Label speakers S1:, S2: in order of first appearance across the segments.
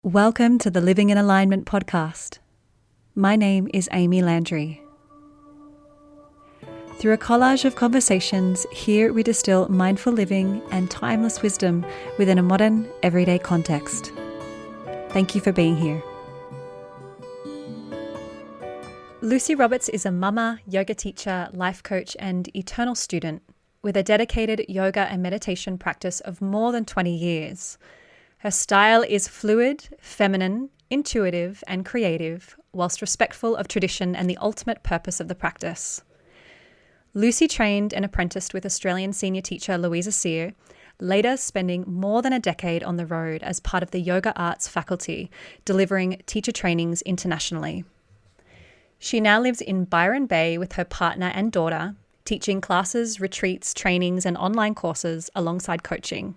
S1: Welcome to the Living in Alignment podcast. My name is Amy Landry. Through a collage of conversations, here we distill mindful living and timeless wisdom within a modern, everyday context. Thank you for being here. Lucy Roberts is a mama, yoga teacher, life coach, and eternal student with a dedicated yoga and meditation practice of more than 20 years. Her style is fluid, feminine, intuitive, and creative, whilst respectful of tradition and the ultimate purpose of the practice. Lucy trained and apprenticed with Australian senior teacher Louisa Sear, later spending more than a decade on the road as part of the yoga arts faculty, delivering teacher trainings internationally. She now lives in Byron Bay with her partner and daughter, teaching classes, retreats, trainings, and online courses alongside coaching.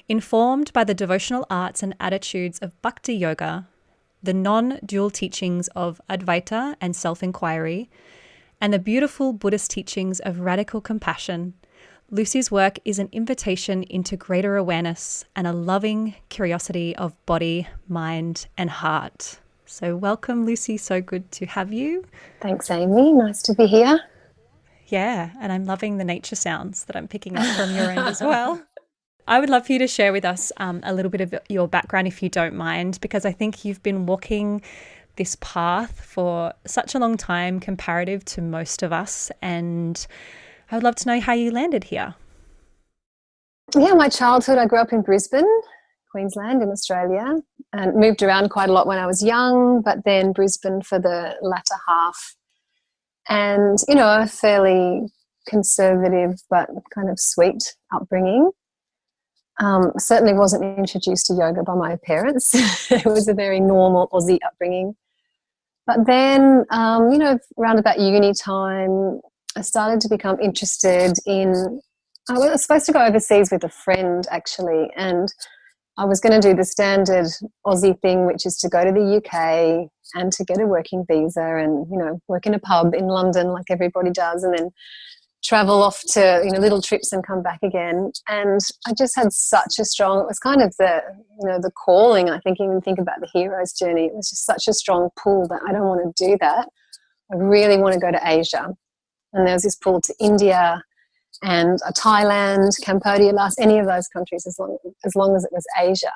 S1: Informed by the devotional arts and attitudes of Bhakti Yoga, the non-dual teachings of Advaita and Self Inquiry, and the beautiful Buddhist teachings of radical compassion, Lucy's work is an invitation into greater awareness and a loving curiosity of body, mind, and heart. So welcome, Lucy. So good to have you.
S2: Thanks, Amy. Nice to be here.
S1: Yeah, and I'm loving the nature sounds that I'm picking up from your end as well. I would love for you to share with us a little bit of your background, if you don't mind, because I think you've been walking this path for such a long time comparative to most of us, and I would love to know how you landed here.
S2: Yeah, my childhood, I grew up in Brisbane, Queensland in Australia, and moved around quite a lot when I was young, but then Brisbane for the latter half. And, a fairly conservative but kind of sweet upbringing. Certainly wasn't introduced to yoga by my parents. It was a very normal Aussie upbringing. But then, around about uni time, I started to become interested in, I was supposed to go overseas with a friend actually, and I was going to do the standard Aussie thing, which is to go to the UK and to get a working visa and, work in a pub in London like everybody does, and then travel off to, little trips and come back again. And I just had such a strong, it was kind of the, the calling, I think, even think about the hero's journey. It was just such a strong pull that I don't want to do that. I really want to go to Asia. And there was this pull to India and Thailand, Cambodia, any of those countries, as long as it was Asia.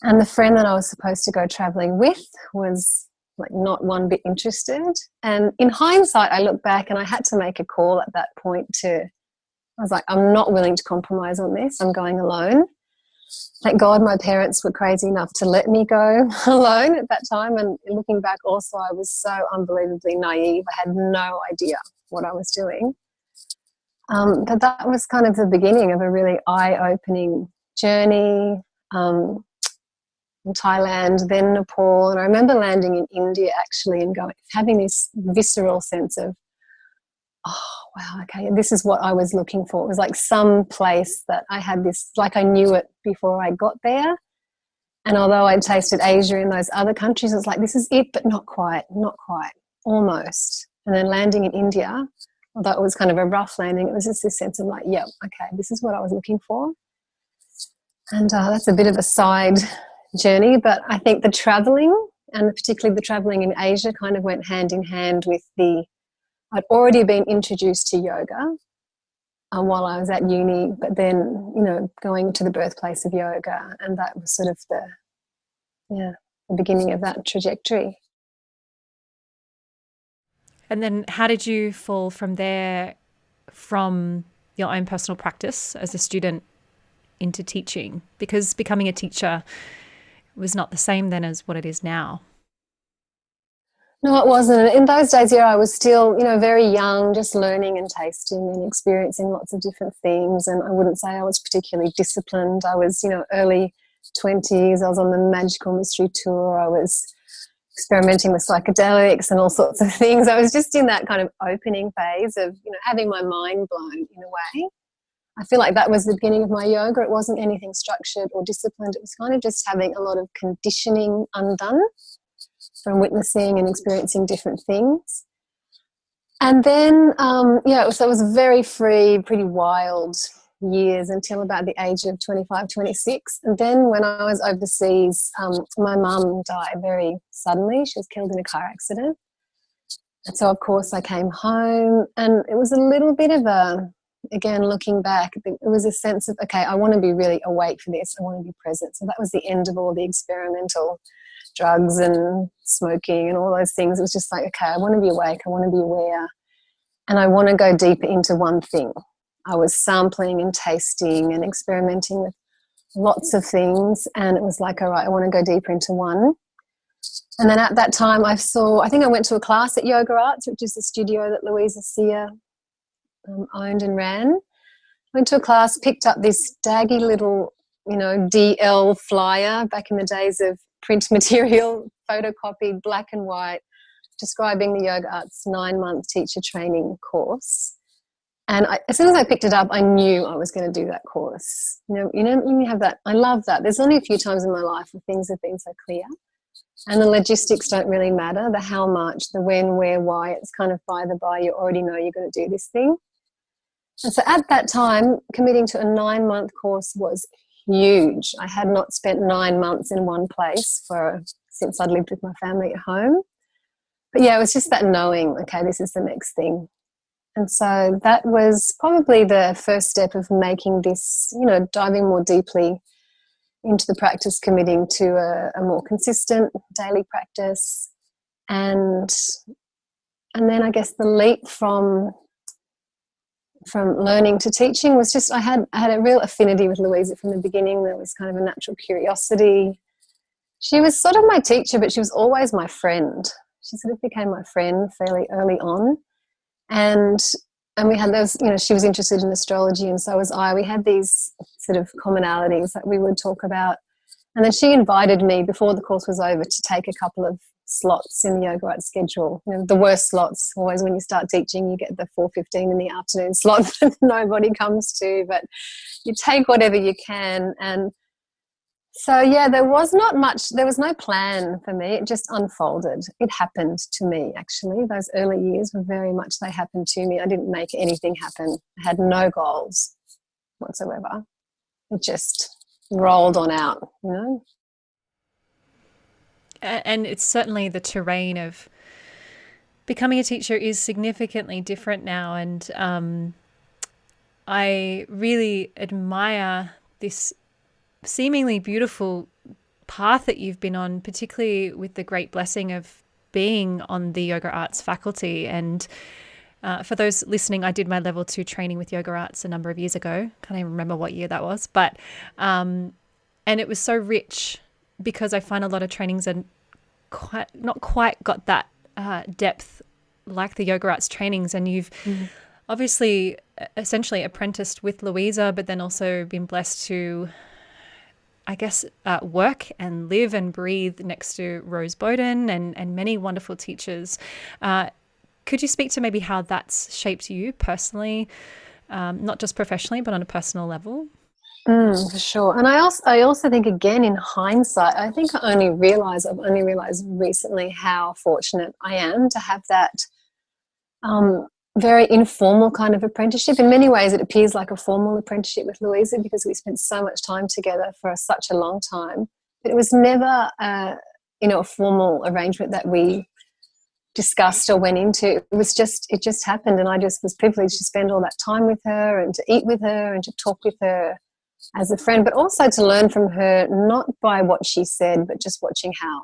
S2: And the friend that I was supposed to go traveling with was not one bit interested. And in hindsight, I look back and I had to make a call at that point I was like, I'm not willing to compromise on this. I'm going alone. Thank God my parents were crazy enough to let me go alone at that time. And looking back also, I was so unbelievably naive. I had no idea what I was doing. But that was kind of the beginning of a really eye-opening journey. In Thailand, then Nepal, and I remember landing in India actually and having this visceral sense of, oh wow, okay, this is what I was looking for. It was like some place that I had this, like I knew it before I got there. And although I'd tasted Asia in those other countries, it was like, this is it, but not quite, almost. And then landing in India, although it was kind of a rough landing, it was just this sense of like, yeah, okay, this is what I was looking for. And that's a bit of a side journey, but I think the traveling, and particularly the traveling in Asia, kind of went hand in hand with I'd already been introduced to yoga while I was at uni, but then, going to the birthplace of yoga, and that was sort of the beginning of that trajectory.
S1: And then how did you fall from there, from your own personal practice as a student into teaching? Because becoming a teacher was not the same then as what it is now.
S2: No, it wasn't. In those days, I was still, very young, just learning and tasting and experiencing lots of different things. And I wouldn't say I was particularly disciplined. I was, early 20s. I was on the Magical Mystery Tour. I was experimenting with psychedelics and all sorts of things. I was just in that kind of opening phase of, having my mind blown in a way. I feel like that was the beginning of my yoga. It wasn't anything structured or disciplined. It was kind of just having a lot of conditioning undone from witnessing and experiencing different things. And then, so it was very free, pretty wild years until about the age of 25, 26. And then when I was overseas, my mum died very suddenly. She was killed in a car accident. And so, of course, I came home, and it was a little bit of again, looking back, it was a sense of, okay, I want to be really awake for this. I want to be present. So that was the end of all the experimental drugs and smoking and all those things. It was just like, okay, I want to be awake. I want to be aware. And I want to go deeper into one thing. I was sampling and tasting and experimenting with lots of things. And it was like, all right, I want to go deeper into one. And then at that time I think I went to a class at Yoga Arts, which is the studio that Louisa Sear owned and ran. Went to a class, picked up this daggy little, DL flyer back in the days of print material, photocopied, black and white, describing the Yoga Arts 9-month teacher training course. And as soon as I picked it up, I knew I was going to do that course. When you have that, I love that. There's only a few times in my life where things have been so clear. And the logistics don't really matter, the how much, the when, where, why. It's kind of by the by. You already know you're going to do this thing. And so at that time, committing to a 9-month course was huge. I had not spent 9 months in one place since I'd lived with my family at home. But yeah, it was just that knowing, okay, this is the next thing. And so that was probably the first step of making this, diving more deeply into the practice, committing to a more consistent daily practice. And then I guess the leap from learning to teaching was just I had a real affinity with Louisa from the beginning. There was kind of a natural curiosity. She was sort of my teacher, but she was always my friend. She sort of became my friend fairly early on. And we had those, she was interested in astrology and so was I. We had these sort of commonalities that we would talk about. And then she invited me before the course was over to take a couple of slots in the Yoga Arts schedule. The worst slots, always when you start teaching, you get the 4:15 in the afternoon slot that nobody comes to, but you take whatever you can. And so, yeah, there was no plan for me. It just unfolded. It happened to me, actually. Those early years were very much, they happened to me. I didn't make anything happen. I had no goals whatsoever. It just rolled on out,
S1: And it's certainly the terrain of becoming a teacher is significantly different now. And I really admire this seemingly beautiful path that you've been on, particularly with the great blessing of being on the Yoga Arts faculty. And for those listening, I did my level 2 training with Yoga Arts a number of years ago. Can't even remember what year that was, but and it was so rich because I find a lot of trainings are not quite got that depth like the Yoga Arts trainings. And you've obviously essentially apprenticed with Louisa, but then also been blessed to, I guess, work and live and breathe next to Rose Bowden and many wonderful teachers. Could you speak to maybe how that's shaped you personally, not just professionally, but on a personal level?
S2: For sure. And I also think, again, in hindsight, I think I've only realised recently how fortunate I am to have that very informal kind of apprenticeship. In many ways, it appears like a formal apprenticeship with Louisa because we spent so much time together for such a long time. But it was never, a formal arrangement that we discussed or went into. It just happened, and I just was privileged to spend all that time with her and to eat with her and to talk with her as a friend, but also to learn from her, not by what she said, but just watching how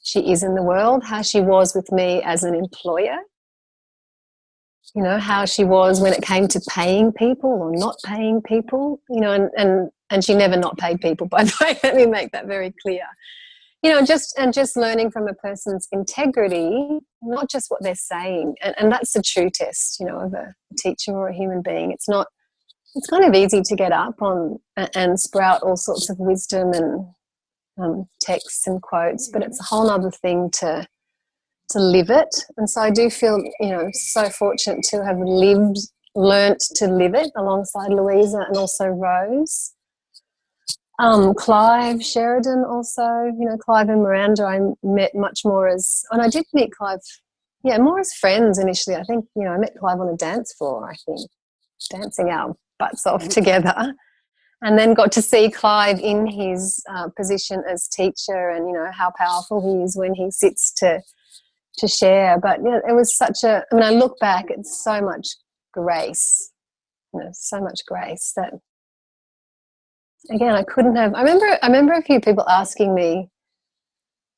S2: she is in the world, how she was with me as an employer, how she was when it came to paying people or not paying people, and she never not paid people, by the way. Let me make that very clear. Just learning from a person's integrity, not just what they're saying. And that's the true test, of a teacher or a human being. It's kind of easy to get up on and sprout all sorts of wisdom and texts and quotes, but it's a whole other thing to live it. And so I do feel, so fortunate to have learnt to live it alongside Louisa and also Rose. Clive Sheridan also, Clive and Miranda I met much more and I did meet Clive, more as friends initially. I think, I met Clive on a dance floor, I think, dancing our butts off together, and then got to see Clive in his position as teacher, and how powerful he is when he sits to share. But it was such a, I look back, it's so much grace, so much grace that, again, I couldn't have. I remember a few people asking me,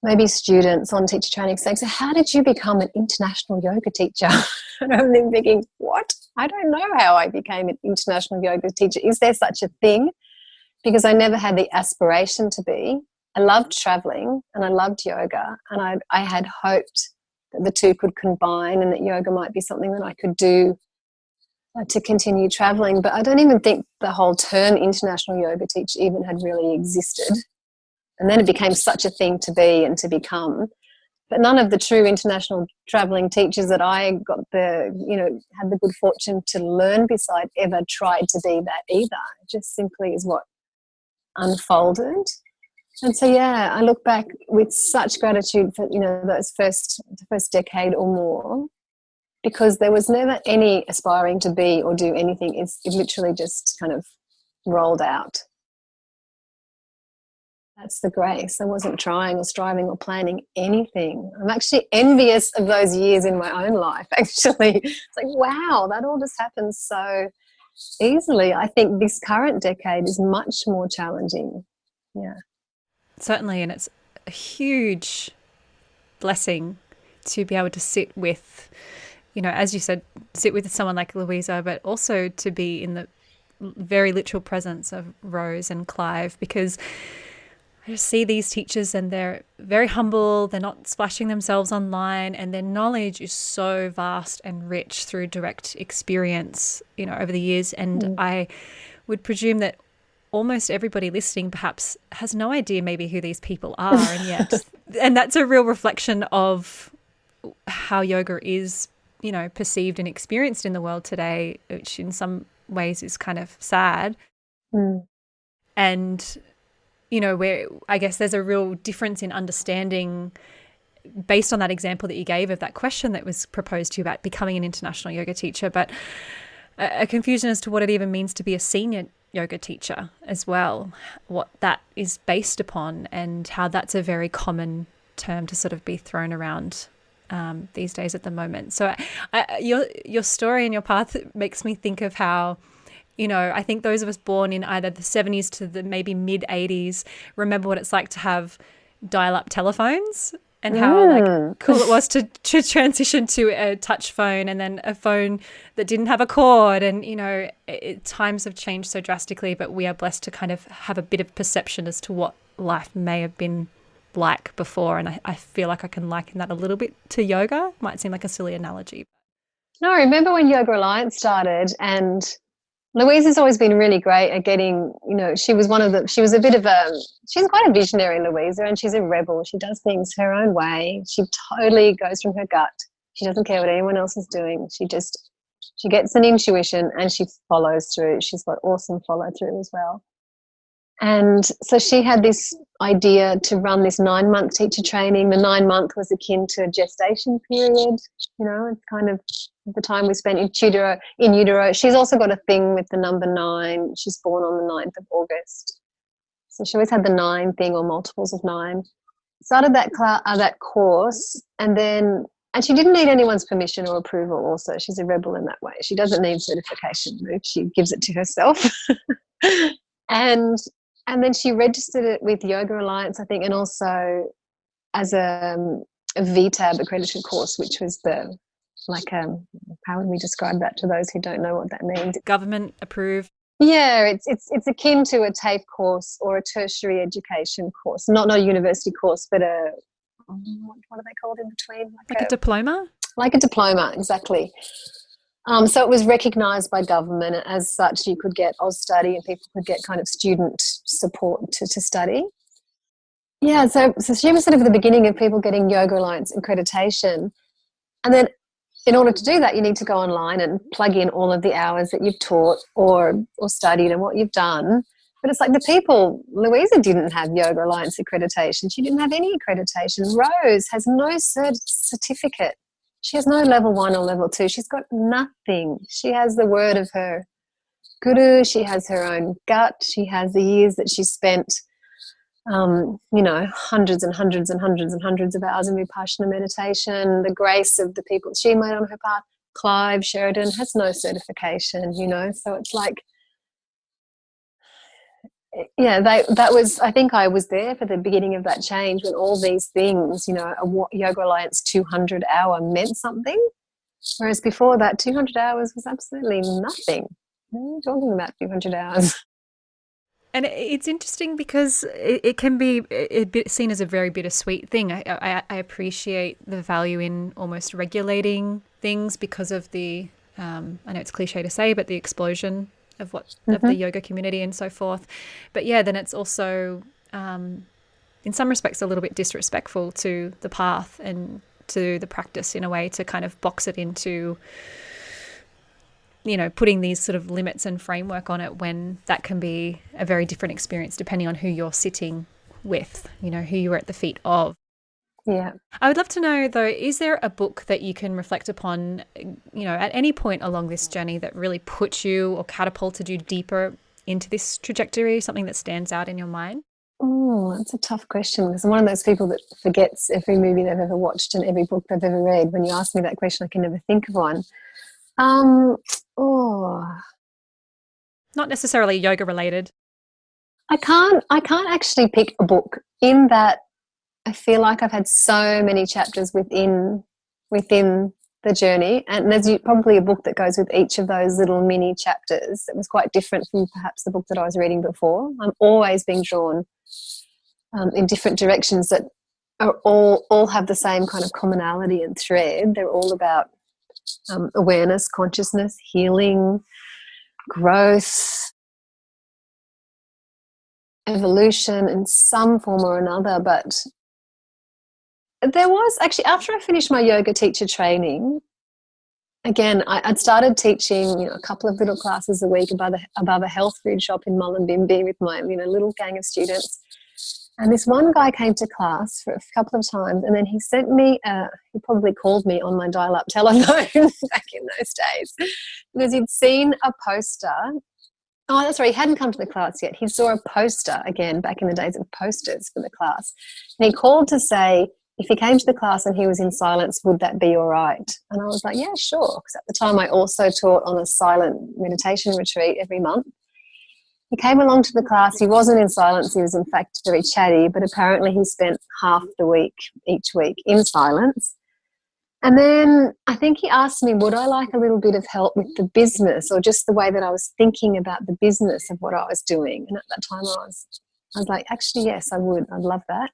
S2: maybe students on teacher training, saying, so how did you become an international yoga teacher? And I'm then thinking, what? I don't know how I became an international yoga teacher. Is there such a thing? Because I never had the aspiration to be. I loved traveling and I loved yoga, and I had hoped that the two could combine and that yoga might be something that I could do to continue traveling. But I don't even think the whole term international yoga teacher even had really existed. And then it became such a thing to be and to become. But none of the true international travelling teachers that I got had the good fortune to learn beside ever tried to be that either. It just simply is what unfolded. And so, I look back with such gratitude for, the first decade or more, because there was never any aspiring to be or do anything. It literally just kind of rolled out. That's the grace. I wasn't trying or striving or planning anything. I'm actually envious of those years in my own life, actually. It's like, wow, that all just happens so easily. I think this current decade is much more challenging. Yeah.
S1: Certainly, and it's a huge blessing to be able to sit with, as you said, sit with someone like Louisa, but also to be in the very literal presence of Rose and Clive, because I just see these teachers and they're very humble, they're not splashing themselves online, and their knowledge is so vast and rich through direct experience, over the years. And I would presume that almost everybody listening perhaps has no idea maybe who these people are, and yet, and that's a real reflection of how yoga is, perceived and experienced in the world today, which in some ways is kind of sad. And where I guess there's a real difference in understanding based on that example that you gave of that question that was proposed to you about becoming an international yoga teacher, but a confusion as to what it even means to be a senior yoga teacher as well, what that is based upon, and how that's a very common term to sort of be thrown around these days at the moment. So your story and your path makes me think of how, I think those of us born in either the 70s to the maybe mid 80s remember what it's like to have dial-up telephones and how cool it was to transition to a touch phone and then a phone that didn't have a cord. And, times have changed so drastically, but we are blessed to kind of have a bit of perception as to what life may have been like before. And I feel like I can liken that a little bit to yoga. Might seem like a silly analogy.
S2: No, I remember when Yoga Alliance started, and Louisa's always been really great at getting, she's quite a visionary, Louisa, and she's a rebel. She does things her own way. She totally goes from her gut. She doesn't care what anyone else is doing. She gets an intuition and she follows through. She's got awesome follow through as well. And so she had this idea to run this 9-month teacher training. The 9-month was akin to a gestation period. It's kind of the time we spent in utero. She's also got a thing with the number 9. She's born on the 9th of August. So she always had the 9 thing or multiples of 9. Started that course, and she didn't need anyone's permission or approval also. She's a rebel in that way. She doesn't need certification. She gives it to herself. And then she registered it with Yoga Alliance, I think, and also as a VTAB accredited course, which was how would we describe that to those who don't know what that means?
S1: Government approved.
S2: Yeah, it's akin to a TAFE course or a tertiary education course, not a university course, but what are they called in between?
S1: Like a diploma?
S2: Like a diploma, exactly. So it was recognised by government, and as such you could get Austudy and people could get kind of student support to study. Yeah, so she was sort of at the beginning of people getting Yoga Alliance accreditation. And then in order to do that, you need to go online and plug in all of the hours that you've taught or studied and what you've done. But it's like Louisa didn't have Yoga Alliance accreditation. She didn't have any accreditation. Rose has no certificate. She has no level 1 or level 2. She's got nothing. She has the word of her guru. She has her own gut. She has the years that she spent, hundreds and hundreds and hundreds and hundreds of hours in Vipassana meditation, the grace of the people she met on her path. Clive Sheridan has no certification, so it's like, yeah, that was, I think I was there for the beginning of that change when all these things, a Yoga Alliance 200 hour meant something, whereas before that 200 hours was absolutely nothing. What are you talking about 200 hours?
S1: And it's interesting because it can be a bit seen as a very bittersweet thing. I appreciate the value in almost regulating things because of the, I know it's cliche to say, but the explosion of of the yoga community and so forth. But yeah, then it's also, in some respects, a little bit disrespectful to the path and to the practice in a way, to kind of box it into, putting these sort of limits and framework on it, when that can be a very different experience depending on who you're sitting with, who you're at the feet of.
S2: Yeah.
S1: I would love to know, though, is there a book that you can reflect upon, at any point along this journey that really put you or catapulted you deeper into this trajectory, something that stands out in your mind?
S2: Oh, that's a tough question, because I'm one of those people that forgets every movie they've ever watched and every book they've ever read. When you ask me that question, I can never think of one.
S1: Not necessarily yoga related.
S2: I can't actually pick a book, in that I feel like I've had so many chapters within the journey, and there's probably a book that goes with each of those little mini chapters that was quite different from perhaps the book that I was reading before. I'm always being drawn in different directions that are all have the same kind of commonality and thread. They're all about awareness, consciousness, healing, growth, evolution in some form or another. But there was actually, after I finished my yoga teacher training, again, I'd started teaching, a couple of little classes a week above a health food shop in Mullumbimby with my, little gang of students. And this one guy came to class for a couple of times, and then he sent me, he probably called me on my dial-up telephone back in those days, because he'd seen a poster. Oh, that's right, he hadn't come to the class yet. He saw a poster, again, back in the days of posters for the class. And he called to say, if he came to the class and he was in silence, would that be all right? And I was like, yeah, sure. Because at the time I also taught on a silent meditation retreat every month. He came along to the class. He wasn't in silence. He was, in fact, very chatty, but apparently he spent half the week, each week, in silence. And then I think he asked me, would I like a little bit of help with the business, or just the way that I was thinking about the business of what I was doing. And at that time I was like, actually, yes, I would. I'd love that.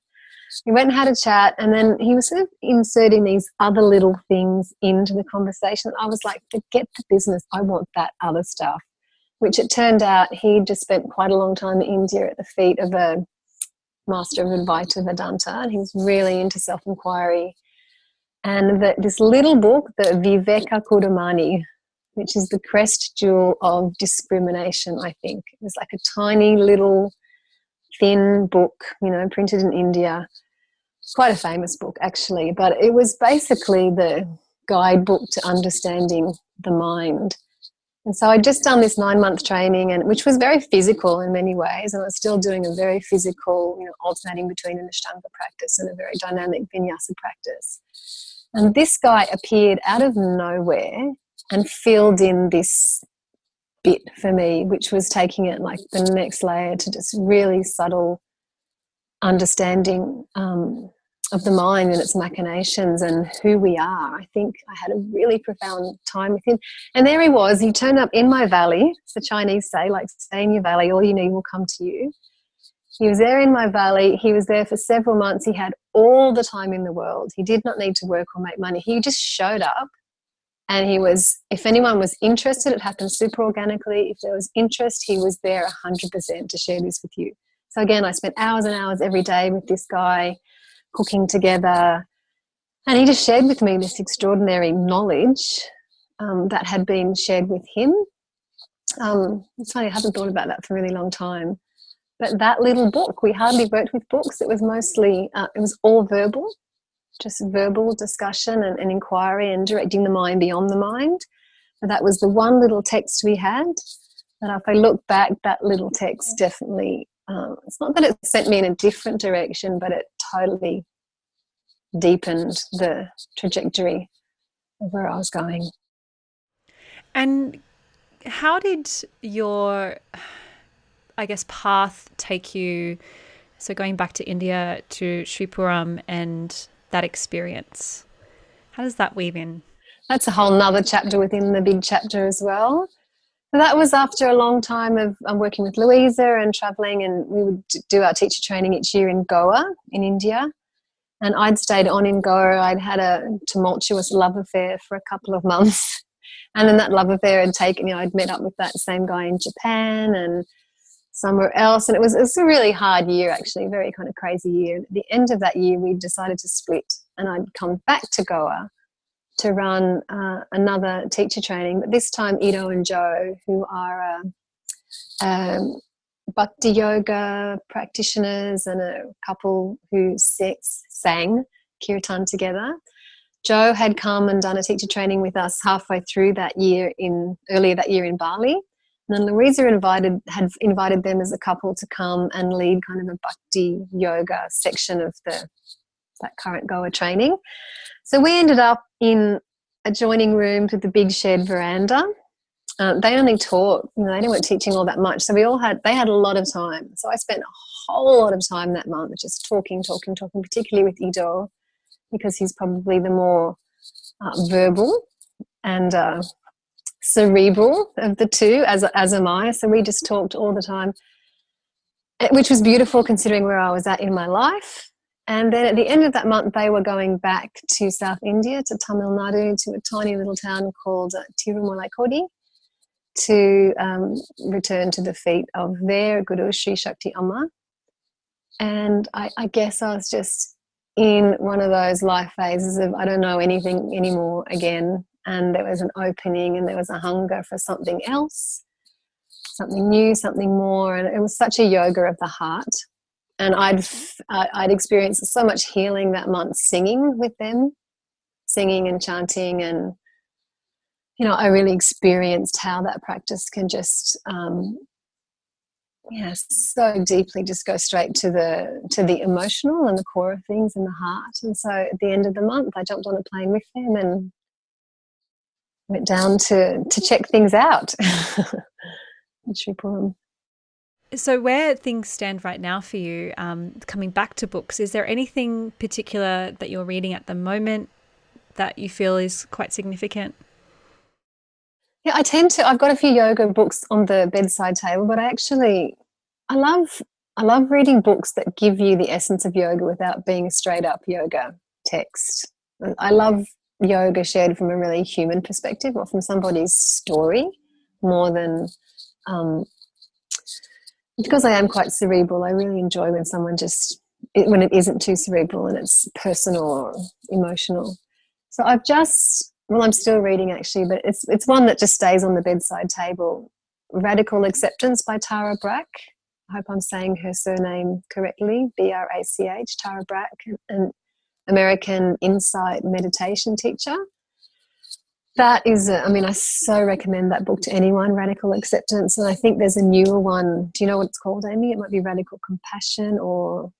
S2: We went and had a chat, and then he was sort of inserting these other little things into the conversation. I was like, forget the business. I want that other stuff. Which it turned out he'd just spent quite a long time in India at the feet of a master of Advaita Vedanta, and he was really into self-inquiry. And this little book, the Viveka Kudamani, which is the crest jewel of discrimination, I think. It was like a tiny little thin book, printed in India. Quite a famous book, actually, but it was basically the guidebook to understanding the mind. And so I'd just done this 9-month training, and which was very physical in many ways, and I was still doing a very physical, alternating between an Ashtanga practice and a very dynamic vinyasa practice. And this guy appeared out of nowhere and filled in this bit for me, which was taking it like the next layer to just really subtle understanding of the mind and its machinations and who we are. I think I had a really profound time with him. And there he was. He turned up in my valley. As the Chinese say, like, stay in your valley, all you need will come to you. He was there in my valley. He was there for several months. He had all the time in the world. He did not need to work or make money. He just showed up, and he was, if anyone was interested, it happened super organically. If there was interest, he was there 100% to share this with you. So again, I spent hours and hours every day with this guy, cooking together, and he just shared with me this extraordinary knowledge that had been shared with him. It's funny, I haven't thought about that for a really long time. But that little book, we hardly worked with books. It was mostly, it was all verbal, just verbal discussion and inquiry and directing the mind beyond the mind. And that was the one little text we had. But if I look back, that little text definitely, it's not that it sent me in a different direction, but it totally deepened the trajectory of where I was going.
S1: And how did your, I guess, path take you, so going back to India, to Sripuram and that experience? How does that weave in?
S2: That's a whole nother chapter within the big chapter as well. So that was after a long time of working with Louisa and travelling, and we would do our teacher training each year in Goa in India. And I'd stayed on in Goa. I'd had a tumultuous love affair for a couple of months. And then that love affair had taken, I'd met up with that same guy in Japan and somewhere else. And it was a really hard year, actually, a very kind of crazy year. And at the end of that year, we decided to split, and I'd come back to Goa to run another teacher training, but this time Ido and Joe, who are Bhakti Yoga practitioners and a couple who sang kirtan together. Joe had come and done a teacher training with us halfway through earlier that year in Bali. And then Louisa had invited them as a couple to come and lead kind of a Bhakti Yoga section of that current Goa training. So we ended up in adjoining rooms with the big shared veranda. They only taught, they weren't teaching all that much. So they had a lot of time. So I spent a whole lot of time that month just talking, particularly with Ido, because he's probably the more verbal and cerebral of the two, as am I. So we just talked all the time, which was beautiful considering where I was at in my life. And then at the end of that month, they were going back to South India, to Tamil Nadu, to a tiny little town called Tirumalaikodi, to return to the feet of their Guru, Sri Shakti Amma. And I guess I was just in one of those life phases of I don't know anything anymore again. And there was an opening and there was a hunger for something else, something new, something more. And it was such a yoga of the heart. And I'd experienced so much healing that month singing with them, singing and chanting. And, I really experienced how that practice can just, so deeply just go straight to the emotional and the core of things in the heart. And so at the end of the month, I jumped on a plane with them and went down to check things out in Sripuram.
S1: So where things stand right now for you, coming back to books, is there anything particular that you're reading at the moment that you feel is quite significant?
S2: Yeah, I've got a few yoga books on the bedside table, but I love reading books that give you the essence of yoga without being a straight up yoga text. I love yoga shared from a really human perspective or from somebody's story more than, because I am quite cerebral, I really enjoy when someone when it isn't too cerebral and it's personal or emotional. So I'm still reading actually, but it's one that just stays on the bedside table. Radical Acceptance by Tara Brach. I hope I'm saying her surname correctly, B-R-A-C-H, Tara Brach, an American insight meditation teacher. That is, I so recommend that book to anyone, Radical Acceptance. And I think there's a newer one. Do you know what it's called, Amy? It might be Radical Compassion or...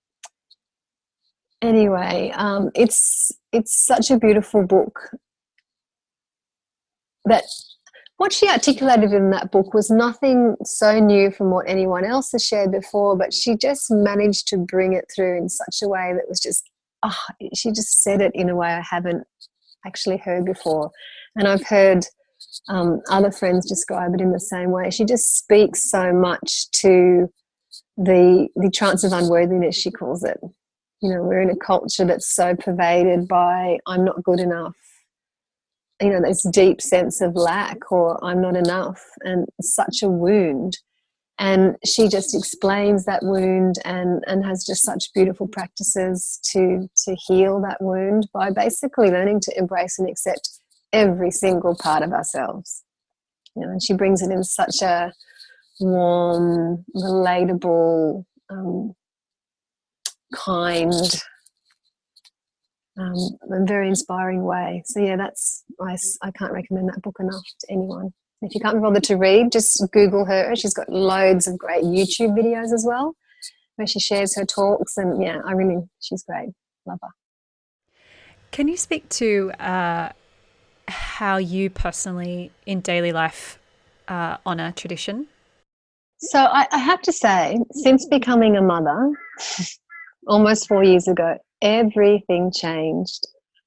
S2: Anyway, it's such a beautiful book that what she articulated in that book was nothing so new from what anyone else has shared before, but she just managed to bring it through in such a way that was just, she just said it in a way I haven't actually heard before. And I've heard other friends describe it in the same way. She just speaks so much to the trance of unworthiness, she calls it. We're in a culture that's so pervaded by I'm not good enough, this deep sense of lack or I'm not enough, and such a wound. And she just explains that wound and has just such beautiful practices to heal that wound by basically learning to embrace and accept every single part of ourselves. And she brings it in such a warm, relatable, kind, and very inspiring way. So yeah, I can't recommend that book enough to anyone. If you can't be bothered to read, just Google her. She's got loads of great YouTube videos as well, where she shares her talks. And yeah, she's great. Love her.
S1: Can you speak to how you personally in daily life honour tradition?
S2: So I have to say, since becoming a mother almost 4 years ago, everything changed.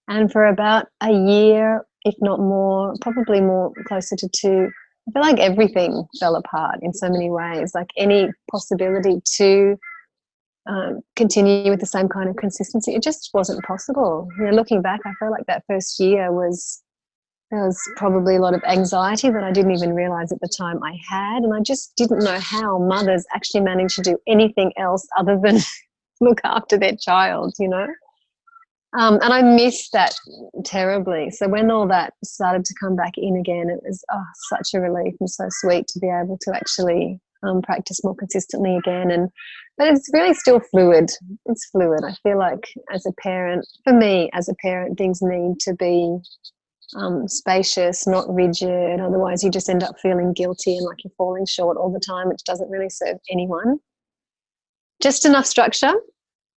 S2: And for about a year, if not more, probably more, closer to 2, I feel like everything fell apart in so many ways. Like any possibility to continue with the same kind of consistency, it just wasn't possible. Looking back, I feel like that first year there was probably a lot of anxiety that I didn't even realise at the time I had, and I just didn't know how mothers actually manage to do anything else other than look after their child, and I missed that terribly. So when all that started to come back in again, it was such a relief and so sweet to be able to actually practice more consistently again. But it's really still fluid. It's fluid. I feel like for me as a parent, things need to be spacious, not rigid. Otherwise, you just end up feeling guilty and like you're falling short all the time, which doesn't really serve anyone. Just enough structure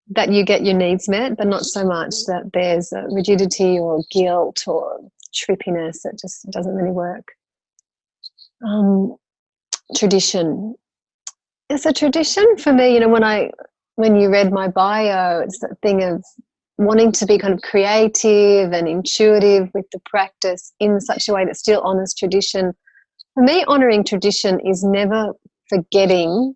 S2: that you get your needs met, but not so much that there's rigidity or guilt or trippiness. It just doesn't really work. Tradition. It's a tradition for me. When you read my bio, it's that thing of wanting to be kind of creative and intuitive with the practice in such a way that still honours tradition. For me, honouring tradition is never forgetting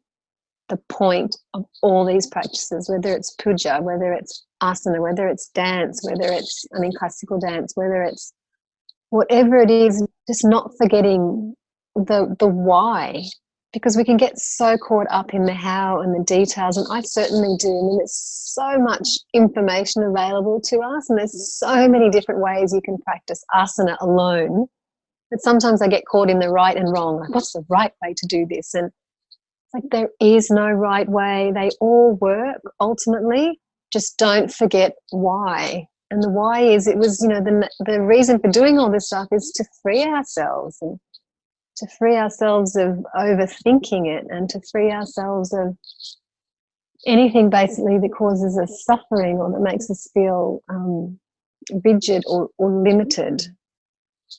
S2: the point of all these practices, whether it's puja, whether it's asana, whether it's dance, whether it's, classical dance, whether it's whatever it is, just not forgetting the why. Because we can get so caught up in the how and the details, and I certainly do. There's so much information available to us, and there's so many different ways you can practice asana alone that sometimes I get caught in the right and wrong. Like, what's the right way to do this? And it's like there is no right way. They all work ultimately. Just don't forget why. And the why is the reason for doing all this stuff is to free ourselves, and to free ourselves of overthinking it, and to free ourselves of anything basically that causes us suffering or that makes us feel rigid or limited.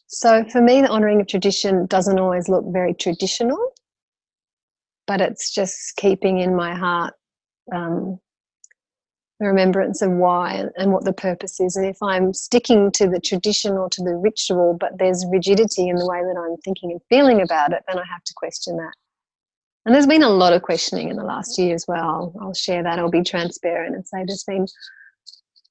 S2: So for me, the honouring of tradition doesn't always look very traditional, but it's just keeping in my heart the remembrance of why and what the purpose is. And if I'm sticking to the tradition or to the ritual, but there's rigidity in the way that I'm thinking and feeling about it, then I have to question that. And there's been a lot of questioning in the last year as well. I'll share that. I'll be transparent and say there's been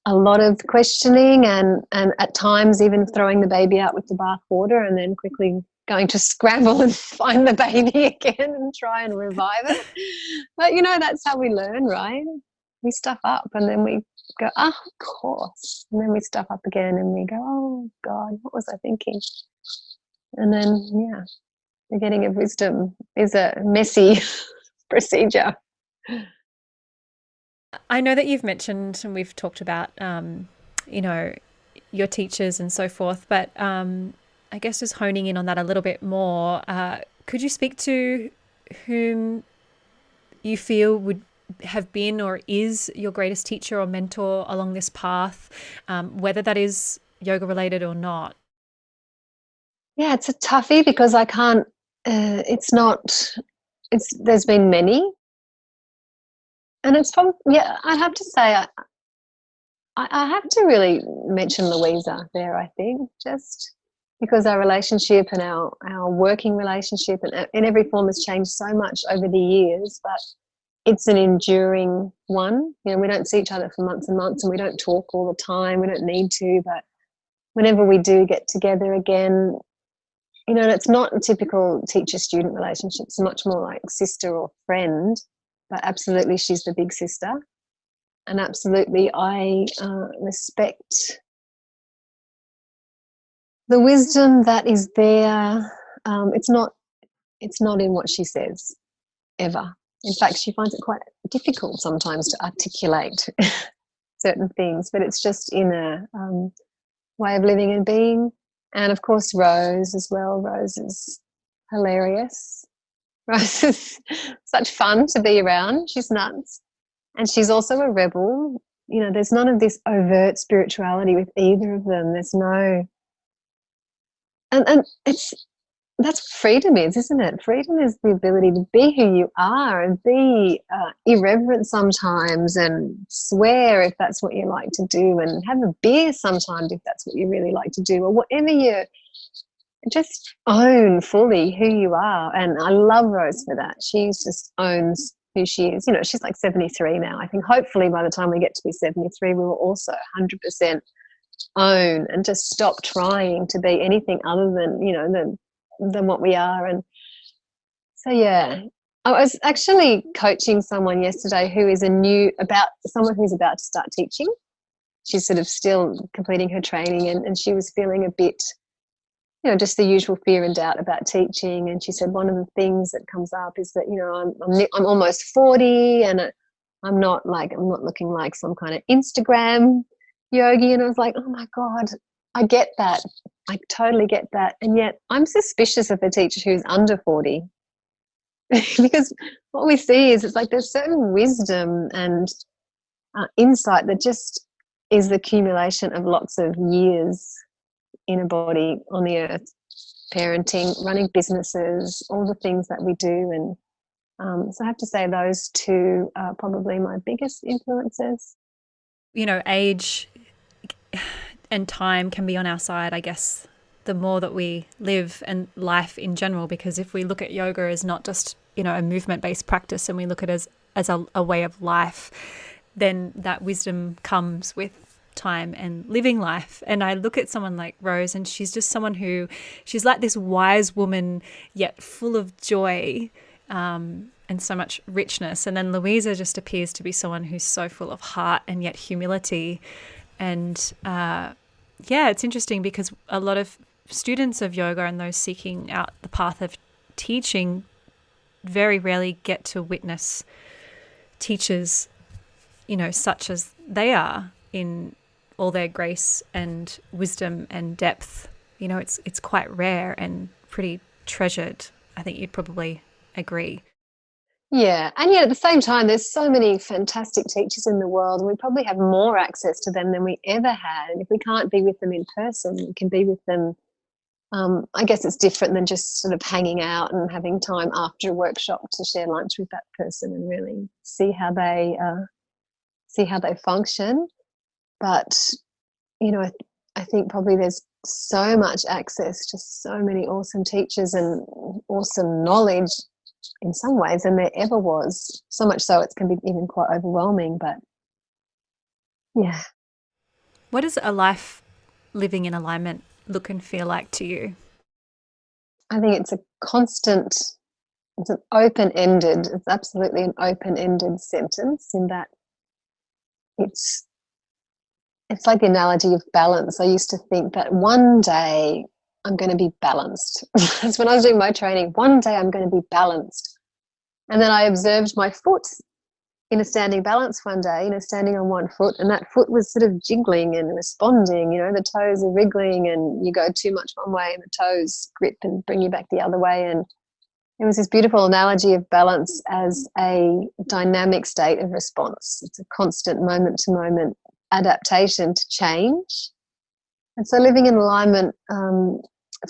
S2: a lot of questioning and at times even throwing the baby out with the bath water and then quickly going to scramble and find the baby again and try and revive it. But, that's how we learn, right? We stuff up and then we go, of course. And then we stuff up again and we go, oh, God, what was I thinking? And then, the getting of wisdom is a messy procedure.
S1: I know that you've mentioned and we've talked about, your teachers and so forth, but I guess just honing in on that a little bit more, could you speak to whom you feel would have been or is your greatest teacher or mentor along this path, whether that is yoga related or not?
S2: Yeah, it's a toughie because I can't, there's been many. And it's probably, I'd have to say, I have to really mention Louisa there, I think, just because our relationship and our working relationship and in every form has changed so much over the years, but it's an enduring one. We don't see each other for months and months and we don't talk all the time. We don't need to, but whenever we do get together again, it's not a typical teacher-student relationship. It's much more like sister or friend, but absolutely she's the big sister. And absolutely I respect the wisdom that is there. It's not in what she says, ever. In fact, she finds it quite difficult sometimes to articulate certain things, but it's just in a way of living and being. And of course, Rose as well. Rose is hilarious. Rose is such fun to be around. She's nuts. And she's also a rebel. You know, there's none of this overt spirituality with either of them. There's no, and it's, that's what freedom is, isn't it? Freedom is the ability to be who you are and be irreverent sometimes, and swear if that's what you like to do, and have a beer sometimes if that's what you really like to do, or whatever you just own fully who you are. And I love Rose for that. She just owns who she is. You know, she's like 73 now. I think hopefully by the time we get to be 73, we will also 100% own and just stop trying to be anything other than, you know, than what we are. And so, yeah, I was actually coaching someone yesterday who is someone who's about to start teaching. She's sort of still completing her training, and she was feeling a bit, you know, just the usual fear and doubt about teaching. And she said one of the things that comes up is that, you know, I'm almost 40, and I'm not looking like some kind of Instagram yogi. And I was like, oh my God, I get that. I totally get that. And yet I'm suspicious of a teacher who's under 40 because what we see is it's like there's certain wisdom and insight that just is the accumulation of lots of years in a body on the earth, parenting, running businesses, all the things that we do. And so I have to say those two are probably my biggest influences.
S1: You know, age and time can be on our side, I guess, the more that we live, and life in general, because if we look at yoga as not just, you know, a movement-based practice, and we look at it as a way of life, then that wisdom comes with time and living life. And I look at someone like Rose, and she's just someone who, she's like this wise woman, yet full of joy and so much richness. And then Louisa just appears to be someone who's so full of heart and yet humility. And yeah, it's interesting because a lot of students of yoga and those seeking out the path of teaching very rarely get to witness teachers, you know, such as they are, in all their grace and wisdom and depth. You know, it's quite rare and pretty treasured. I think you'd probably agree.
S2: Yeah, and yet at the same time, there's so many fantastic teachers in the world, and we probably have more access to them than we ever had. And if we can't be with them in person, we can be with them. I guess it's different than just sort of hanging out and having time after a workshop to share lunch with that person and really see how they function. But you know, I think probably there's so much access to so many awesome teachers and awesome knowledge in some ways than there ever was, so much so it can be even quite overwhelming. But yeah.
S1: What does a life living in alignment look and feel like to you?
S2: I think it's it's absolutely an open-ended sentence, in that it's like the analogy of balance. I used to think that one day I'm going to be balanced. That's when I was doing my training. One day I'm going to be balanced. And then I observed my foot in a standing balance one day, you know, standing on one foot, and that foot was sort of jiggling and responding. You know, the toes are wriggling, and you go too much one way and the toes grip and bring you back the other way. And it was this beautiful analogy of balance as a dynamic state of response. It's a constant moment-to-moment adaptation to change. And so living in alignment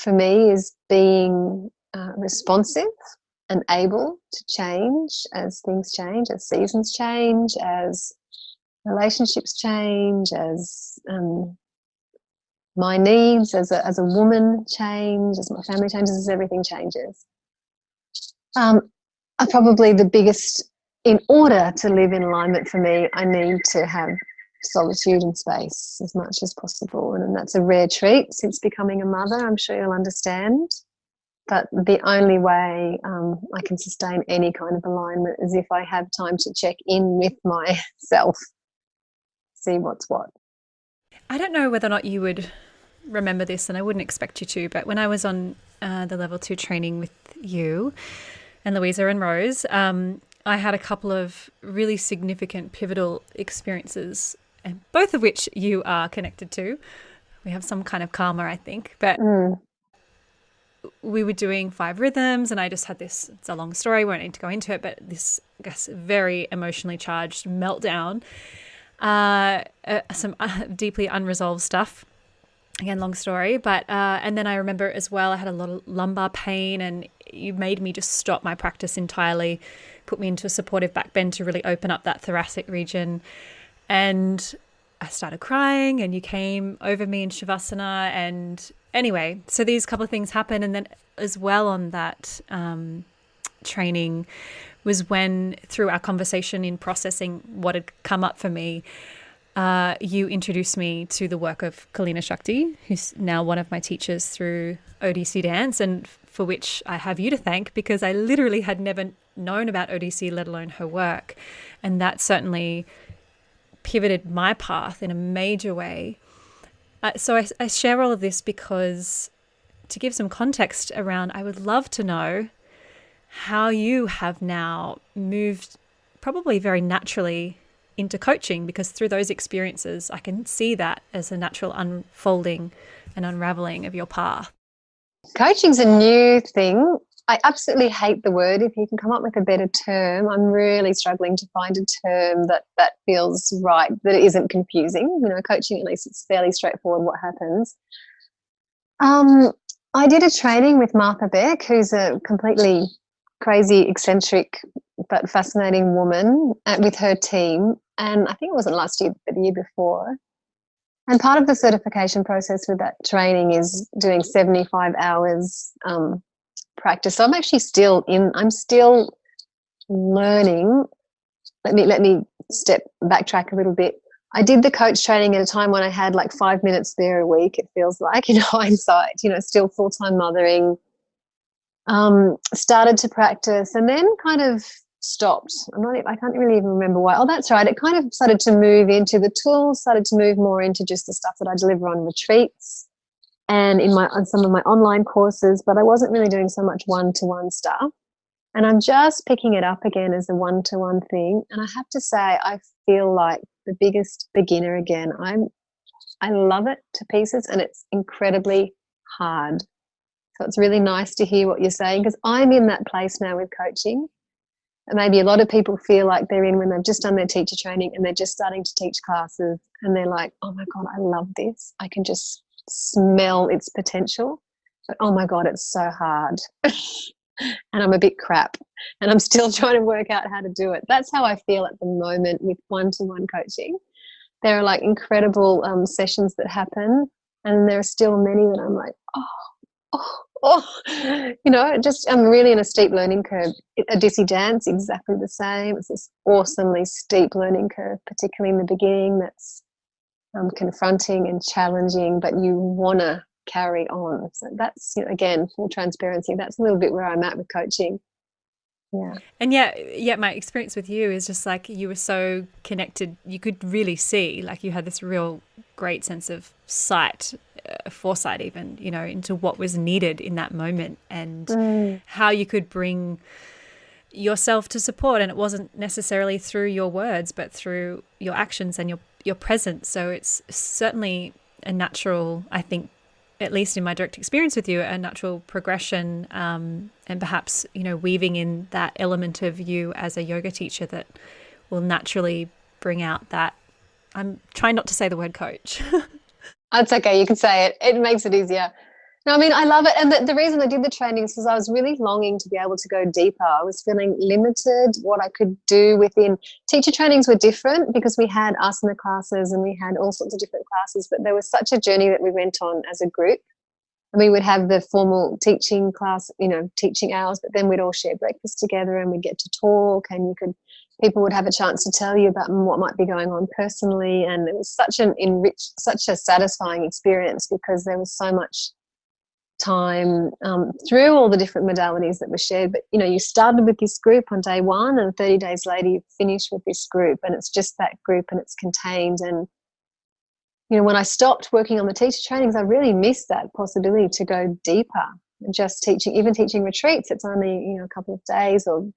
S2: for me is being responsive and able to change as things change, as seasons change, as relationships change, as my needs as a woman change, as my family changes, as everything changes. Are probably the biggest. In order to live in alignment for me, I need to have solitude and space as much as possible, and that's a rare treat since becoming a mother, I'm sure you'll understand. But the only way I can sustain any kind of alignment is if I have time to check in with myself, see what's what.
S1: I don't know whether or not you would remember this, and I wouldn't expect you to, but when I was on the level 2 training with you and Louisa and Rose, I had a couple of really significant pivotal experiences, and both of which you are connected to. We have some kind of karma, I think. But we were doing 5 rhythms, and I just had this, it's a long story, won't need to go into it, but this, I guess, very emotionally charged meltdown, some deeply unresolved stuff. Again, long story, but and then I remember as well, I had a lot of lumbar pain, and you made me just stop my practice entirely, put me into a supportive back bend to really open up that thoracic region. And I started crying, and you came over me in Shavasana. And anyway, so these couple of things happened. And then as well on that training was when, through our conversation in processing what had come up for me, you introduced me to the work of Kalina Shakti, who's now one of my teachers through ODC dance, and for which I have you to thank, because I literally had never known about ODC, let alone her work. And that certainly pivoted my path in a major way. So I share all of this because, to give some context around, I would love to know how you have now moved probably very naturally into coaching, because through those experiences, I can see that as a natural unfolding and unraveling of your path.
S2: Coaching's a new thing. I absolutely hate the word. If you can come up with a better term, I'm really struggling to find a term that feels right, that it isn't confusing. You know, coaching, at least it's fairly straightforward what happens. I did a training with Martha Beck, who's a completely crazy, eccentric but fascinating woman, with her team. And I think it wasn't last year, but the year before. And part of the certification process with that training is doing 75 hours practice. So I'm actually I'm still learning. Let me backtrack a little bit. I did the coach training at a time when I had like 5 minutes there a week, it feels like, in hindsight, still full-time mothering. Started to practice and then kind of stopped. I can't really even remember why. Oh, that's right. It kind of started to move into the tools, started to move more into just the stuff that I deliver on retreats and on some of my online courses, but I wasn't really doing so much one-to-one stuff. And I'm just picking it up again as a one-to-one thing. And I have to say, I feel like the biggest beginner again. I love it to pieces, and it's incredibly hard. So it's really nice to hear what you're saying, because I'm in that place now with coaching. And maybe a lot of people feel like they're in when they've just done their teacher training and they're just starting to teach classes, and they're like, oh my God, I love this. I can just smell its potential. But oh my God, it's so hard. And I'm a bit crap. And I'm still trying to work out how to do it. That's how I feel at the moment with one-to-one coaching. There are like incredible sessions that happen, and there are still many that I'm like, I'm really in a steep learning curve. Advaita dance, exactly the same. It's this awesomely steep learning curve, particularly in the beginning, that's confronting and challenging, but you want to carry on. So that's, again, full transparency, that's a little bit where I'm at with coaching. Yeah.
S1: And yet my experience with you is just like, you were so connected. You could really see, like, you had this real great sense of foresight even, into what was needed in that moment, and how you could bring yourself to support. And it wasn't necessarily through your words, but through your actions and your presence. So it's certainly a natural, I think, at least in my direct experience with you, a natural progression, and perhaps, weaving in that element of you as a yoga teacher that will naturally bring out that. I'm trying not to say the word coach.
S2: That's okay. You can say it. It makes it easier. No, I mean, I love it. And the reason I did the training is because I was really longing to be able to go deeper. I was feeling limited what I could do within. Teacher trainings were different because we had asana classes and we had all sorts of different classes, but there was such a journey that we went on as a group. And we would have the formal teaching class, teaching hours, but then we'd all share breakfast together and we'd get to talk, and people would have a chance to tell you about what might be going on personally. And it was such a satisfying experience, because there was so much time through all the different modalities that were shared. But, you started with this group on day one, and 30 days later you finish with this group, and it's just that group and it's contained. And, when I stopped working on the teacher trainings, I really missed that possibility to go deeper. Just teaching retreats, it's only, a couple of days or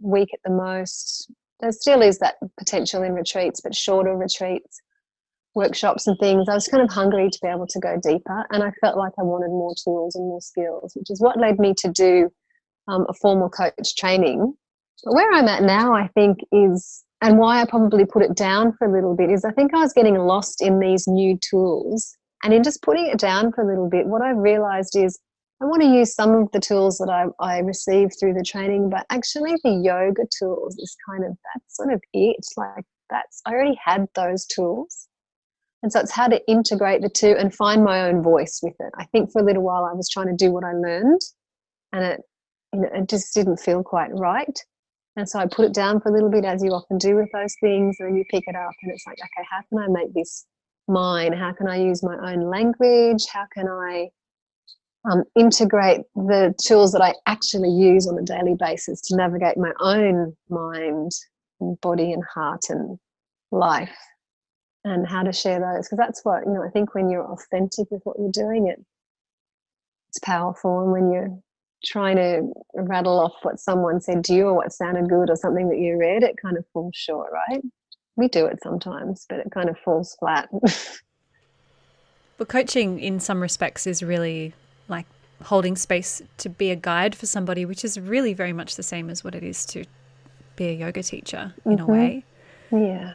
S2: week at the most. There still is that potential in retreats, but shorter retreats. workshops and things, I was kind of hungry to be able to go deeper, and I felt like I wanted more tools and more skills, which is what led me to do a formal coach training. But where I'm at now, I think, is, and why I probably put it down for a little bit, is I think I was getting lost in these new tools, and in just putting it down for a little bit, what I've realized is I want to use some of the tools that I received through the training, but actually the yoga tools is kind of, that's sort of it. Like, I already had those tools. And so it's how to integrate the two and find my own voice with it. I think for a little while I was trying to do what I learned, and it just didn't feel quite right. And so I put it down for a little bit, as you often do with those things, and then you pick it up and it's like, okay, how can I make this mine? How can I use my own language? How can I integrate the tools that I actually use on a daily basis to navigate my own mind and body and heart and life, and how to share those? Because that's what, I think when you're authentic with what you're doing, it's powerful. And when you're trying to rattle off what someone said to you or what sounded good or something that you read, it kind of falls short, right? We do it sometimes, but it kind of falls flat.
S1: But coaching in some respects is really like holding space to be a guide for somebody, which is really very much the same as what it is to be a yoga teacher in a way.
S2: Yeah.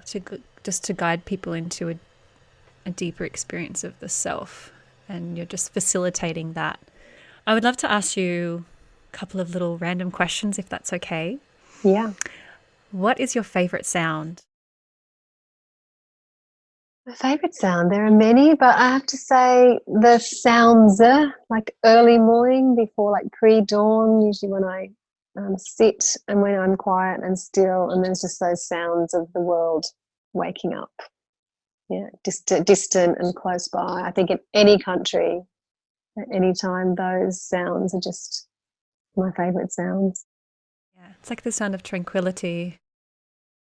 S1: Just to guide people into a deeper experience of the self, and you're just facilitating that. I would love to ask you a couple of little random questions, if that's okay.
S2: Yeah.
S1: What is your favorite sound?
S2: My favourite sound, there are many, but I have to say the sounds, like early morning before, like pre-dawn, usually when I sit and when I'm quiet and still, and there's just those sounds of the world waking up. Yeah, distant and close by. I think in any country, at any time, those sounds are just my favourite sounds.
S1: Yeah, it's like the sound of tranquility.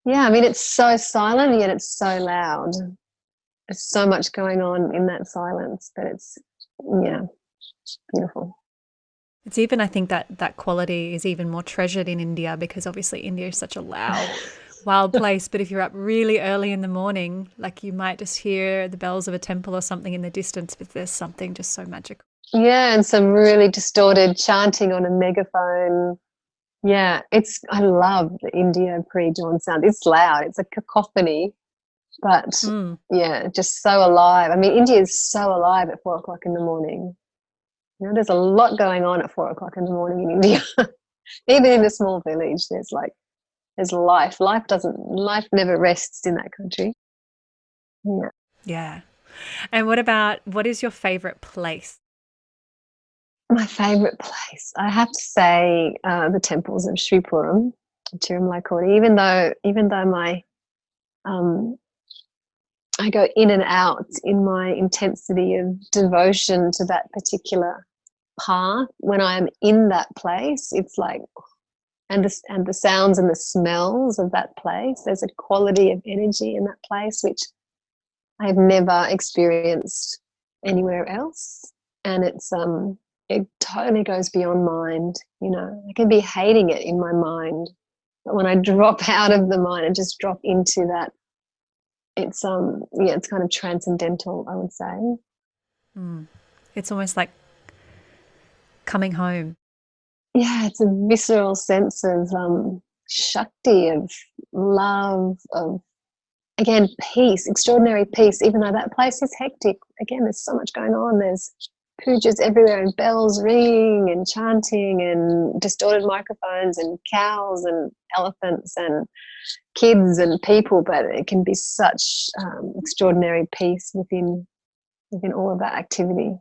S2: Yeah, I mean, it's so silent yet it's so loud. There's so much going on in that silence, but it's, beautiful.
S1: It's even, I think that quality is even more treasured in India, because obviously India is such a loud, wild place. But if you're up really early in the morning, like you might just hear the bells of a temple or something in the distance, but there's something just so magical.
S2: Yeah, and some really distorted chanting on a megaphone. Yeah, I love the India pre-dawn sound. It's loud, it's a cacophony. But just so alive. I mean, India is so alive at 4 o'clock in the morning. There's a lot going on at 4 o'clock in the morning in India. Even in a small village, there's life. Life never rests in that country. Yeah.
S1: Yeah. And what is your favorite place?
S2: My favorite place, I have to say, the temples of Sripuram, Tirumalai. Even though my I go in and out in my intensity of devotion to that particular path. When I am in that place, it's like, and the sounds and the smells of that place, there's a quality of energy in that place which I have never experienced anywhere else. And it totally goes beyond mind. I can be hating it in my mind, but when I drop out of the mind and just drop into that, it's kind of transcendental, I would say.
S1: It's almost like coming home.
S2: Yeah, it's a visceral sense of shakti, of love, of, again, peace, extraordinary peace, even though that place is hectic. Again, there's so much going on. There's pujas everywhere and bells ringing and chanting and distorted microphones and cows and elephants and kids and people, but it can be such extraordinary peace within all of that activity.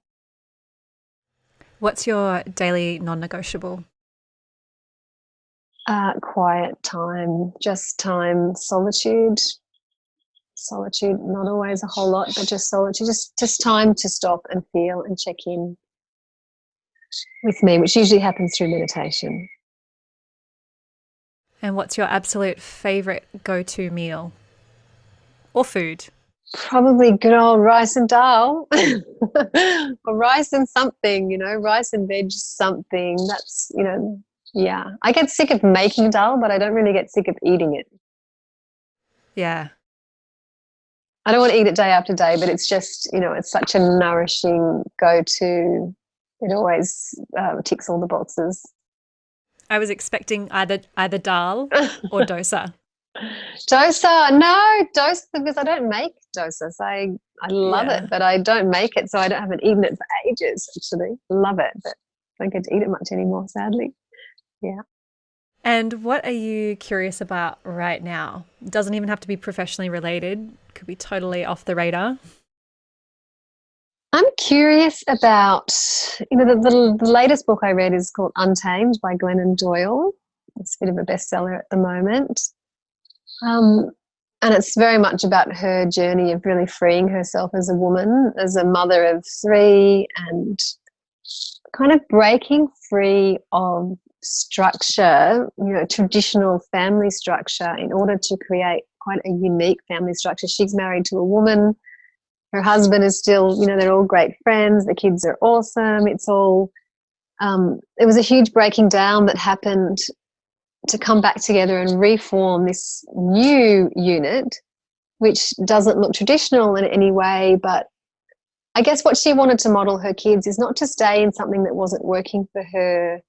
S1: What's your daily non-negotiable?
S2: Quiet time, just time, solitude, not always a whole lot, but just solitude, just time to stop and feel and check in with me, which usually happens through meditation.
S1: And what's your absolute favourite go-to meal or food?
S2: Probably good old rice and dal or rice and something, rice and veg something. That's, yeah. I get sick of making dal, but I don't really get sick of eating it.
S1: Yeah.
S2: I don't want to eat it day after day, but it's just, it's such a nourishing go-to. It always ticks all the boxes.
S1: I was expecting either dal or dosa.
S2: Dosa, no, dosa, because I don't make dosas. I love it, but I don't make it, so I haven't eaten it for ages, actually. Love it, but don't get to eat it much anymore, sadly. Yeah.
S1: And what are you curious about right now? It doesn't even have to be professionally related. Could be totally off the radar.
S2: I'm curious about, the latest book I read is called Untamed by Glennon Doyle. It's a bit of a bestseller at the moment. And it's very much about her journey of really freeing herself as a woman, as a mother of 3, and kind of breaking free of structure, traditional family structure, in order to create quite a unique family structure. She's married to a woman. Her husband is still, they're all great friends. The kids are awesome. It's all, it was a huge breaking down that happened to come back together and reform this new unit, which doesn't look traditional in any way. But I guess what she wanted to model her kids is not to stay in something that wasn't working for her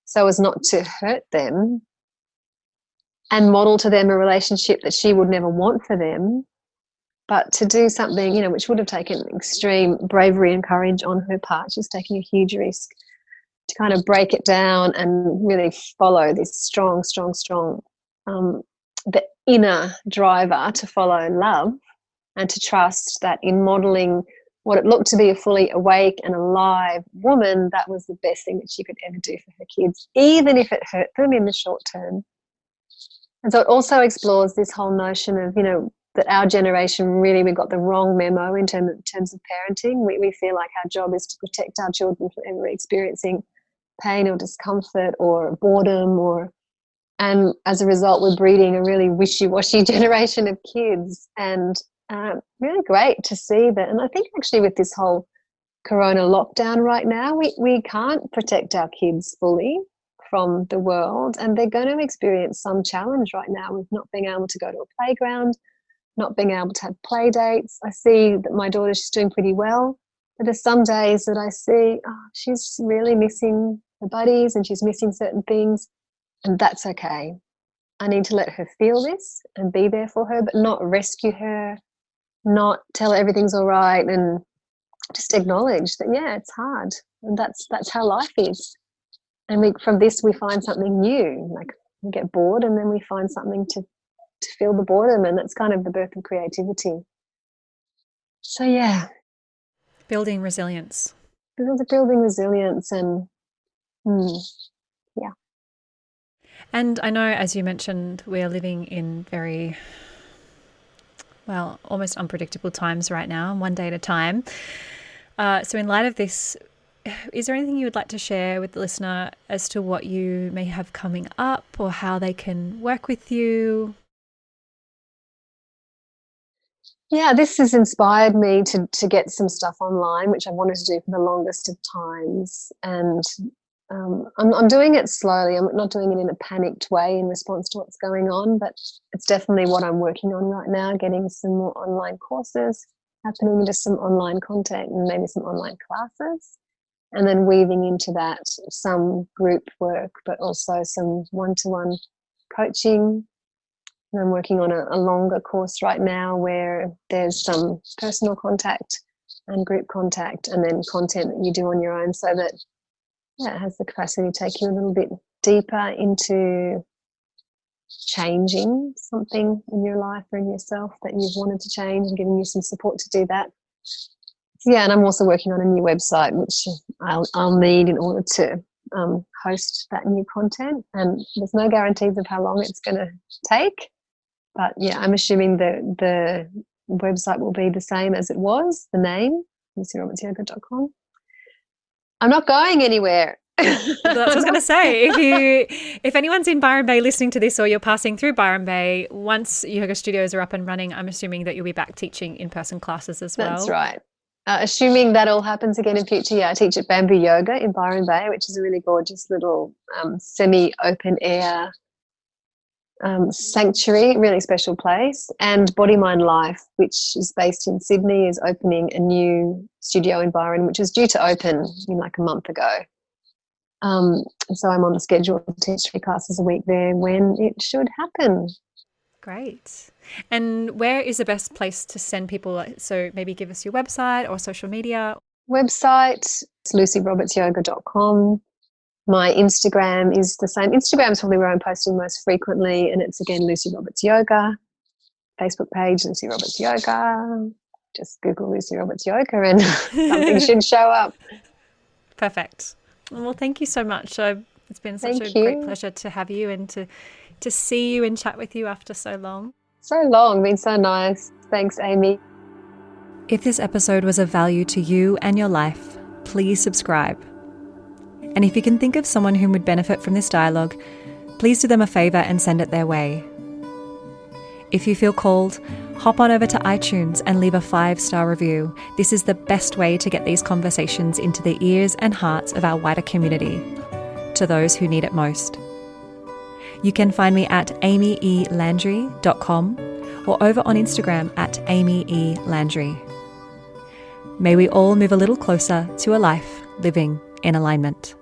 S2: so as not to hurt them, and model to them a relationship that she would never want for them, but to do something, which would have taken extreme bravery and courage on her part. She's taking a huge risk to kind of break it down and really follow this strong, the inner driver to follow love, and to trust that in modeling what it looked to be a fully awake and alive woman, that was the best thing that she could ever do for her kids, even if it hurt them in the short term. And so it also explores this whole notion of, that our generation really, we got the wrong memo in terms of parenting. We feel like our job is to protect our children from ever experiencing pain or discomfort or boredom, and as a result we're breeding a really wishy-washy generation of kids. And really great to see that. And I think actually with this whole corona lockdown right now, we can't protect our kids fully from the world, and they're going to experience some challenge right now with not being able to go to a playground, not being able to have play dates. I see that my daughter, she's doing pretty well, but there's some days that I see she's really missing her buddies and she's missing certain things, and that's okay. I need to let her feel this and be there for her, but not rescue her, not tell her everything's all right, and just acknowledge that, yeah, it's hard, and that's how life is. And from this we find something new. Like, we get bored and then we find something to fill the boredom, and that's kind of the birth of creativity. So yeah,
S1: building resilience.
S2: Building resilience, and yeah.
S1: And I know, as you mentioned, we're living in very, almost unpredictable times right now, one day at a time. So in light of this, is there anything you would like to share with the listener as to what you may have coming up, or how they can work with you?
S2: Yeah, this has inspired me to get some stuff online, which I wanted to do for the longest of times. And I'm doing it slowly. I'm not doing it in a panicked way in response to what's going on, but it's definitely what I'm working on right now, getting some more online courses happening, just some online content and maybe some online classes, and then weaving into that some group work, but also some one-to-one coaching. And I'm working on a longer course right now where there's some personal contact and group contact, and then content that you do on your own, so that it has the capacity to take you a little bit deeper into changing something in your life or in yourself that you've wanted to change, and giving you some support to do that. Yeah, and I'm also working on a new website, which I'll need in order to host that new content. And there's no guarantees of how long it's going to take. But yeah, I'm assuming the website will be the same as it was, the name, lucyrobertsyoga.com. I'm not going anywhere.
S1: That's what I was going to say. If anyone's in Byron Bay listening to this, or you're passing through Byron Bay, once yoga studios are up and running, I'm assuming that you'll be back teaching in-person classes as well.
S2: That's right. Assuming that all happens again in future, yeah, I teach at Bamboo Yoga in Byron Bay, which is a really gorgeous little semi-open air Sanctuary, really special place, and Body Mind Life, which is based in Sydney, is opening a new studio in Byron, which is due to open in like a month ago. So I'm on the schedule to teach 3 classes a week there when it should happen.
S1: Great. And where is the best place to send people? So maybe give us your website or social media.
S2: Website is lucyrobertsyoga.com. My Instagram is the same. Instagram is probably where I'm posting most frequently, and it's again Lucy Roberts Yoga. Facebook page, Lucy Roberts Yoga. Just Google Lucy Roberts Yoga and something should show up.
S1: Perfect. Well, thank you so much. It's been such a great pleasure to have you and to see you and chat with you after so long.
S2: So long, been so nice. Thanks, Amy.
S1: If this episode was of value to you and your life, please subscribe. And if you can think of someone who would benefit from this dialogue, please do them a favour and send it their way. If you feel called, hop on over to iTunes and leave a 5-star review. This is the best way to get these conversations into the ears and hearts of our wider community, to those who need it most. You can find me at amyelandry.com or over on Instagram at amyelandry. May we all move a little closer to a life living in alignment.